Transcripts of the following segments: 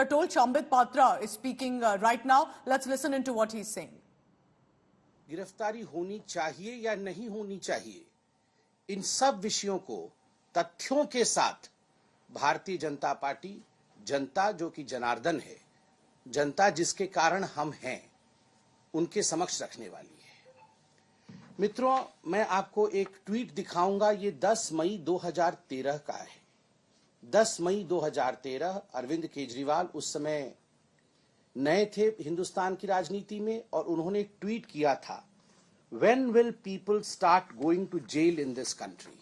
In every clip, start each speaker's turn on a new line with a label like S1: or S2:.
S1: are told Shambit Patra is speaking right now. Let's listen into what he's saying.
S2: गिरफ्तारी होनी चाहिए या नहीं होनी चाहिए, इन सब विषयों को तथ्यों के साथ भारतीय जनता पार्टी, जनता जो कि जनार्दन है, जनता जिसके कारण हम हैं, उनके समक्ष रखने वाली है। मित्रों, मैं आपको एक ट्वीट दिखाऊंगा। ये 10 मई 2013 का है। 10 मई 2013, अरविंद केजरीवाल उस समय नए थे हिंदुस्तान की राजनीति में, और उन्होंने एक ट्वीट किया था, When will people start going to jail in this country?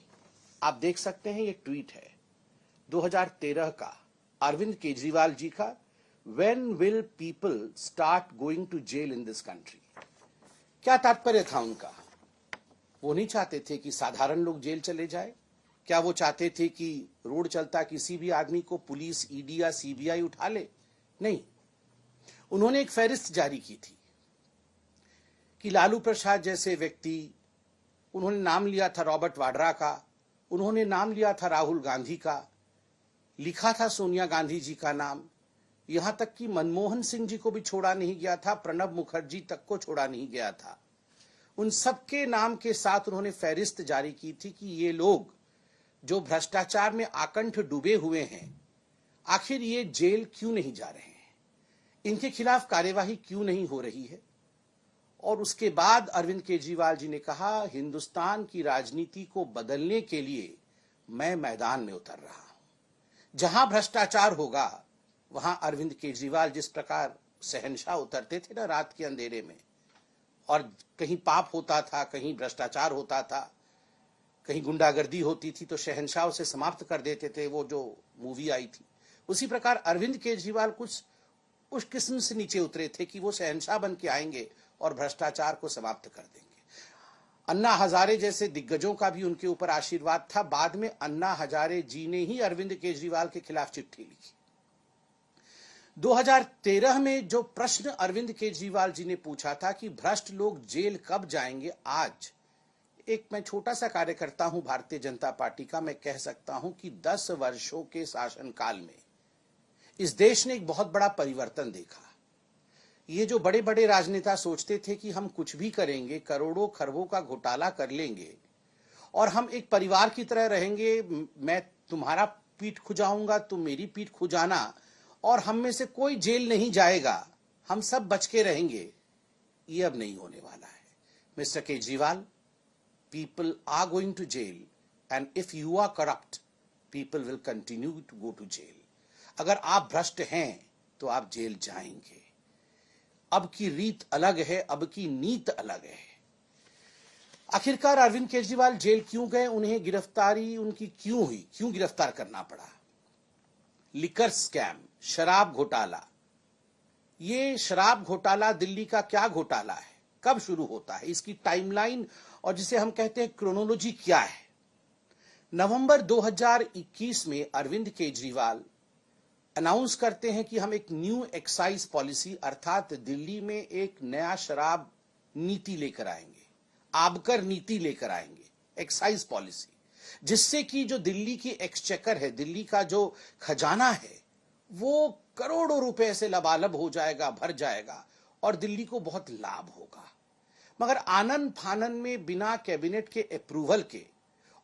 S2: आप देख सकते हैं, ये ट्वीट है 2013 का, अरविंद केजरीवाल जी का। When will people start going to jail in this country? क्या तात्पर्य था उनका? वो नहीं चाहते थे कि साधारण लोग जेल चले जाए। क्या वो चाहते थे कि रोड चलता किसी भी आदमी को पुलिस, ईडी या सीबीआई उठा ले? नहीं। उन्होंने एक फहरिस्त जारी की थी कि लालू प्रसाद जैसे व्यक्ति, उन्होंने नाम लिया था रॉबर्ट वाड्रा का, उन्होंने नाम लिया था राहुल गांधी का, लिखा था सोनिया गांधी जी का नाम, यहां तक कि मनमोहन सिंह जी को भी छोड़ा नहीं गया था, प्रणब मुखर्जी तक को छोड़ा नहीं गया था। उन सबके नाम के साथ उन्होंने फहरिस्त जारी की थी कि ये लोग जो भ्रष्टाचार में आकंठ डूबे हुए हैं, आखिर ये जेल क्यों नहीं जा रहे हैं, इनके खिलाफ कार्यवाही क्यों नहीं हो रही है। और उसके बाद अरविंद केजरीवाल जी ने कहा, हिंदुस्तान की राजनीति को बदलने के लिए मैं मैदान में उतर रहा हूं। जहां भ्रष्टाचार होगा वहां अरविंद केजरीवाल जिस प्रकार शहंशाह उतरते थे ना रात के अंधेरे में, और कहीं पाप होता था, कहीं भ्रष्टाचार होता था, कहीं गुंडागर्दी होती थी तो शहंशाह उसे समाप्त कर देते थे, वो जो मूवी आई थी। उसी प्रकार अरविंद केजरीवाल कुछ उस किस्म से नीचे उतरे थे कि वो शहंशाह बन के आएंगे और भ्रष्टाचार को समाप्त कर देंगे। अन्ना हजारे जैसे दिग्गजों का भी उनके ऊपर आशीर्वाद था। बाद में अन्ना हजारे जी ने ही अरविंद केजरीवाल के खिलाफ चिट्ठी लिखी। 2013 में जो प्रश्न अरविंद केजरीवाल जी ने पूछा था कि भ्रष्ट लोग जेल कब जाएंगे, आज एक मैं छोटा सा कार्यकर्ता हूं भारतीय जनता पार्टी का, मैं कह सकता हूं कि 10 वर्षों के शासनकाल में इस देश ने एक बहुत बड़ा परिवर्तन देखा। ये जो बड़े बड़े राजनेता सोचते थे कि हम कुछ भी करेंगे, करोड़ों खरबों का घोटाला कर लेंगे और हम एक परिवार की तरह रहेंगे, मैं तुम्हारा पीठ खुजाऊंगा, तुम मेरी पीठ खुजाना, और हम में से कोई जेल नहीं जाएगा, हम सब बच के रहेंगे, ये अब नहीं होने वाला है। Mister Kejriwal, people are going to jail, and if you are corrupt, people will continue to go to jail. अगर आप भ्रष्ट हैं तो आप जेल जाएंगे। अब की रीत अलग है, अब की नीत अलग है। आखिरकार अरविंद केजरीवाल जेल क्यों गए, उन्हें गिरफ्तारी उनकी क्यों हुई, क्यों गिरफ्तार करना पड़ा? लिकर स्कैम, शराब घोटाला। ये शराब घोटाला दिल्ली का क्या घोटाला है, कब शुरू होता है, इसकी टाइमलाइन और जिसे हम कहते हैं क्रोनोलॉजी क्या है? नवंबर 2021 में अरविंद केजरीवाल अनाउंस करते हैं कि हम एक न्यू एक्साइज पॉलिसी, अर्थात दिल्ली में एक नया शराब नीति लेकर आएंगे, आबकर नीति लेकर आएंगे, एक्साइज पॉलिसी, जिससे कि जो दिल्ली की एक्सचेकर है, दिल्ली का जो खजाना है, वो करोड़ों रुपए से लबालब हो जाएगा, भर जाएगा, और दिल्ली को बहुत लाभ होगा। मगर आनन फानन में, बिना कैबिनेट के अप्रूवल के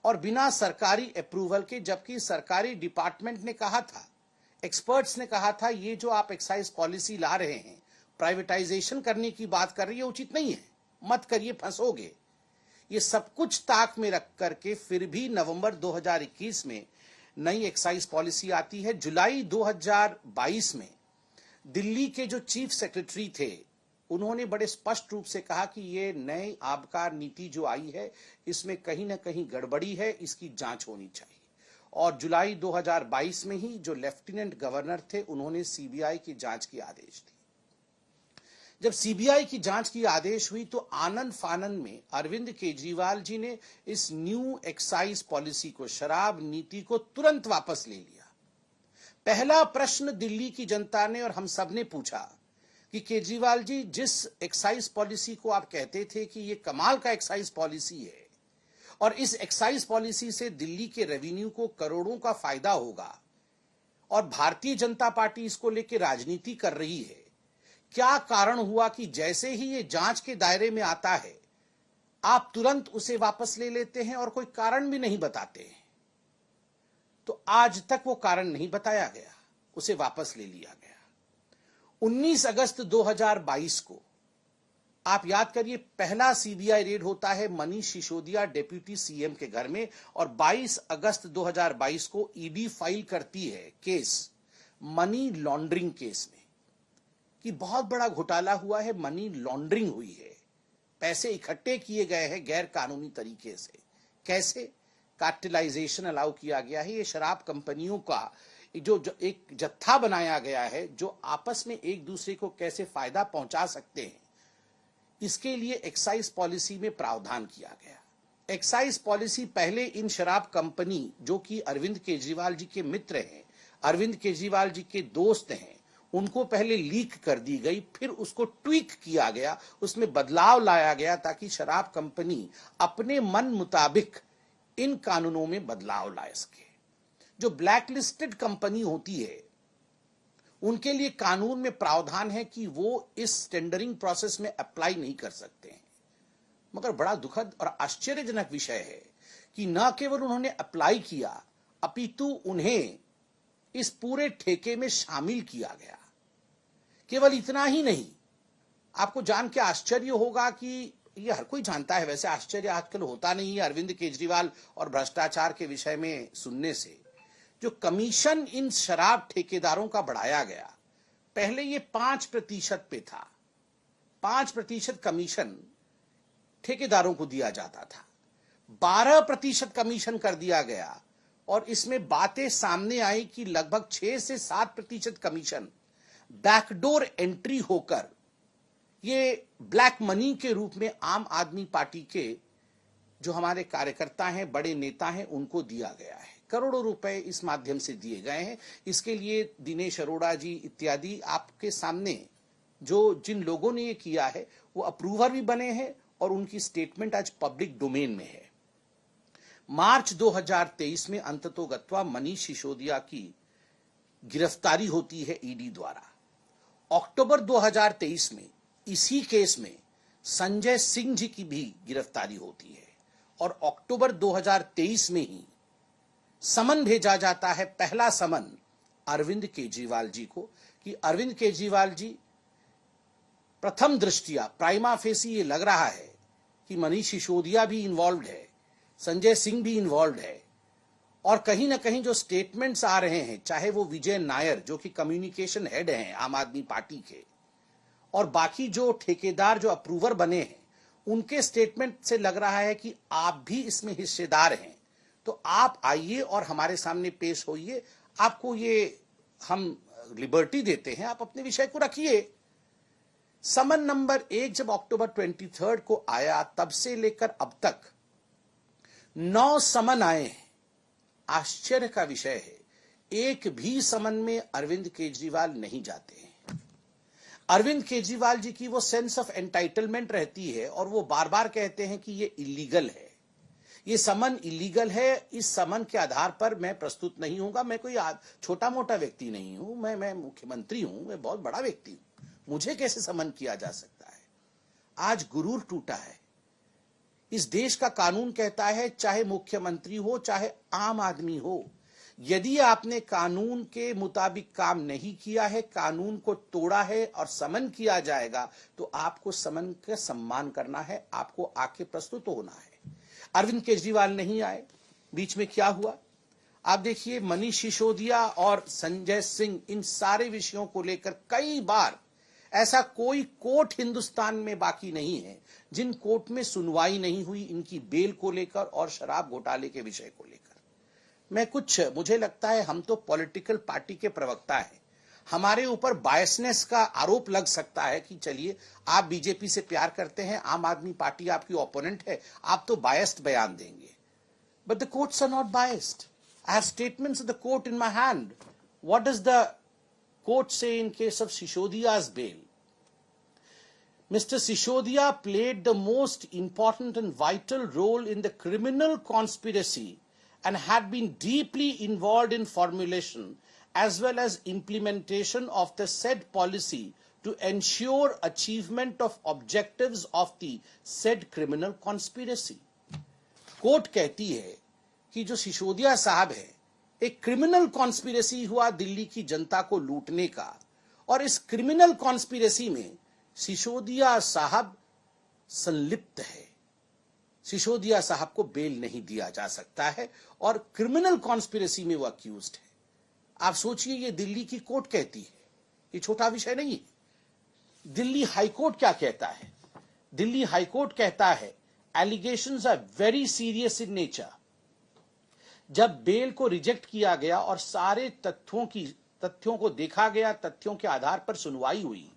S2: और बिना सरकारी अप्रूवल के, जबकि सरकारी डिपार्टमेंट ने कहा था, एक्सपर्ट्स ने कहा था, ये जो आप एक्साइज पॉलिसी ला रहे हैं, प्राइवेटाइजेशन करने की बात कर रही है, उचित नहीं है, मत करिए, फंसोगे। ये सब कुछ ताक में रख करके फिर भी नवंबर 2021 में नई एक्साइज पॉलिसी आती है। जुलाई 2022 में दिल्ली के जो चीफ सेक्रेटरी थे, उन्होंने बड़े स्पष्ट रूप से कहा कि ये नई आबकार नीति जो आई है, इसमें कहीं ना कहीं गड़बड़ी है, इसकी जांच होनी चाहिए। और जुलाई 2022 में ही जो लेफ्टिनेंट गवर्नर थे, उन्होंने सीबीआई की जांच की आदेश दी। जब सीबीआई की जांच की आदेश हुई तो आनन फानन में अरविंद केजरीवाल जी ने इस न्यू एक्साइज पॉलिसी को, शराब नीति को तुरंत वापस ले लिया। पहला प्रश्न दिल्ली की जनता ने और हम सब ने पूछा कि केजरीवाल जी, जिस एक्साइज पॉलिसी को आप कहते थे कि ये कमाल का एक्साइज पॉलिसी है और इस एक्साइज पॉलिसी से दिल्ली के रेवेन्यू को करोड़ों का फायदा होगा, और भारतीय जनता पार्टी इसको लेकर राजनीति कर रही है। क्या कारण हुआ कि जैसे ही ये जांच के दायरे में आता है आप तुरंत उसे वापस ले लेते हैं और कोई कारण भी नहीं बताते हैं। तो आज तक वो कारण नहीं बताया गया, उसे वापस ले लिया गया। 19 अगस्त 2022 को आप याद करिए, पहला सीबीआई रेड होता है मनीष सिसोदिया डिप्टी सीएम के घर में, और 22 अगस्त 2022 को ईडी फाइल करती है केस मनी लॉन्ड्रिंग केस में कि बहुत बड़ा घोटाला हुआ है, मनी लॉन्ड्रिंग हुई है, पैसे इकट्ठे किए गए हैं गैर कानूनी तरीके से। कैसे? कार्टेलाइजेशन अलाउ किया गया है। ये शराब कंपनियों का जो एक जत्था बनाया गया है जो आपस में एक दूसरे को कैसे फायदा पहुंचा सकते हैं, इसके लिए एक्साइज पॉलिसी में प्रावधान किया गया। एक्साइज पॉलिसी पहले इन शराब कंपनी जो कि अरविंद केजरीवाल जी के मित्र हैं, अरविंद केजरीवाल जी के दोस्त हैं, उनको पहले लीक कर दी गई, फिर उसको ट्वीक किया गया, उसमें बदलाव लाया गया ताकि शराब कंपनी अपने मन मुताबिक इन कानूनों में बदलाव ला सके। जो ब्लैकलिस्टेड कंपनी होती है उनके लिए कानून में प्रावधान है कि वो इस टेंडरिंग प्रोसेस में अप्लाई नहीं कर सकते हैं। मगर बड़ा दुखद और आश्चर्यजनक विषय है कि न केवल उन्होंने अप्लाई किया, अपितु उन्हें इस पूरे ठेके में शामिल किया गया। केवल इतना ही नहीं, आपको जान के आश्चर्य होगा कि ये हर कोई जानता है, वैसे आश्चर्य आजकल होता नहीं है अरविंद केजरीवाल और भ्रष्टाचार के विषय में सुनने से। जो कमीशन इन शराब ठेकेदारों का बढ़ाया गया, पहले ये 5% पे था, 5% कमीशन ठेकेदारों को दिया जाता था, 12% कमीशन कर दिया गया, और इसमें बातें सामने आई कि लगभग 6 से 7% कमीशन बैकडोर एंट्री होकर ये ब्लैक मनी के रूप में आम आदमी पार्टी के जो हमारे कार्यकर्ता हैं, बड़े नेता हैं, उनको दिया गया है। करोड़ों रुपए इस माध्यम से दिए गए हैं। इसके लिए दिनेश अरोड़ा जी इत्यादि आपके सामने जो जिन लोगों ने ये किया है वो अप्रूवर भी बने हैं और उनकी स्टेटमेंट आज पब्लिक डोमेन में है। मार्च 2023 में अंततोगत्वा मनीष सिसोदिया की गिरफ्तारी होती है ईडी द्वारा। अक्टूबर 2023 में इसी केस में संजय सिंह जी की भी गिरफ्तारी होती है, और अक्टूबर 2023 में ही समन भेजा जाता है, पहला समन अरविंद केजरीवाल जी को, कि अरविंद केजरीवाल जी, प्रथम दृष्टिया प्राइमा फेसी ये लग रहा है कि मनीष सिसोदिया भी इन्वॉल्व है, संजय सिंह भी इन्वॉल्व है, और कहीं ना कहीं जो स्टेटमेंट्स आ रहे हैं, चाहे वो विजय नायर जो कि कम्युनिकेशन हेड हैं आम आदमी पार्टी के, और बाकी जो ठेकेदार जो अप्रूवर बने हैं, उनके स्टेटमेंट से लग रहा है कि आप भी इसमें हिस्सेदार हैं, तो आप आइए और हमारे सामने पेश होइए, आपको ये हम लिबर्टी देते हैं, आप अपने विषय को रखिए। समन नंबर 1 जब अक्टूबर 23 को आया, तब से लेकर अब तक 9 समन आए हैं। आश्चर्य का विषय है, एक भी समन में अरविंद केजरीवाल नहीं जाते हैं। अरविंद केजरीवाल जी की वो सेंस ऑफ एंटाइटलमेंट रहती है और वो बार बार कहते हैं कि ये इलीगल है, ये समन इलीगल है, इस समन के आधार पर मैं प्रस्तुत नहीं होऊंगा। मैं कोई छोटा मोटा व्यक्ति नहीं हूं, मैं मुख्यमंत्री हूं, मैं बहुत बड़ा व्यक्ति हूं, मुझे कैसे समन किया जा सकता है। आज गुरूर टूटा है। इस देश का कानून कहता है, चाहे मुख्यमंत्री हो चाहे आम आदमी हो, यदि आपने कानून के मुताबिक काम नहीं किया है, कानून को तोड़ा है और समन किया जाएगा, तो आपको समन का सम्मान करना है, आपको आके प्रस्तुत होना है। अरविंद केजरीवाल नहीं आए, बीच में क्या हुआ आप देखिए। मनीष सिसोदिया और संजय सिंह, इन सारे विषयों को लेकर कई बार, ऐसा कोई कोर्ट हिंदुस्तान में बाकी नहीं है जिन कोर्ट में सुनवाई नहीं हुई इनकी बेल को लेकर और शराब घोटाले के विषय को लेकर। मुझे लगता है हम तो पॉलिटिकल पार्टी के प्रवक्ता हैं, हमारे ऊपर बायसनेस का आरोप लग सकता है कि चलिए आप बीजेपी से प्यार करते हैं, आम आदमी पार्टी आपकी ओपोनेंट है, आप तो बायस्ड बयान देंगे। But the courts are not biased. I have statements of the court in my hand. What does the court say in case of Sisodia's bail? Mr. Sisodia played the most important and vital role in the criminal conspiracy and had been deeply involved in formulation as well as implementation of the said policy to ensure achievement of objectives of the said criminal conspiracy. Court कहती है कि जो सिसोदिया साहब है, एक criminal conspiracy हुआ दिल्ली की जनता को लूटने का, और इस क्रिमिनल कॉन्स्पिरेसी में सिसोदिया साहब संलिप्त है। सिसोदिया साहब को बेल नहीं दिया जा सकता है और क्रिमिनल कॉन्स्पिरेसी में वो अक्यूज्ड है। आप सोचिए, ये दिल्ली की कोर्ट कहती है, ये छोटा विषय नहीं है। दिल्ली हाईकोर्ट क्या कहता है? दिल्ली हाईकोर्ट कहता है allegations are very serious in nature. जब बेल को रिजेक्ट किया गया और सारे तथ्यों को देखा गया, तथ्यों के आधार पर सुनवाई हुई,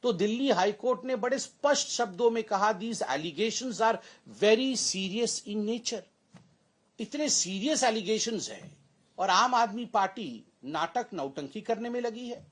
S2: तो दिल्ली हाईकोर्ट ने बड़े स्पष्ट शब्दों में कहा these allegations are very serious in nature. इतने सीरियस एलिगेशंस हैं और आम आदमी पार्टी नाटक नौटंकी करने में लगी है।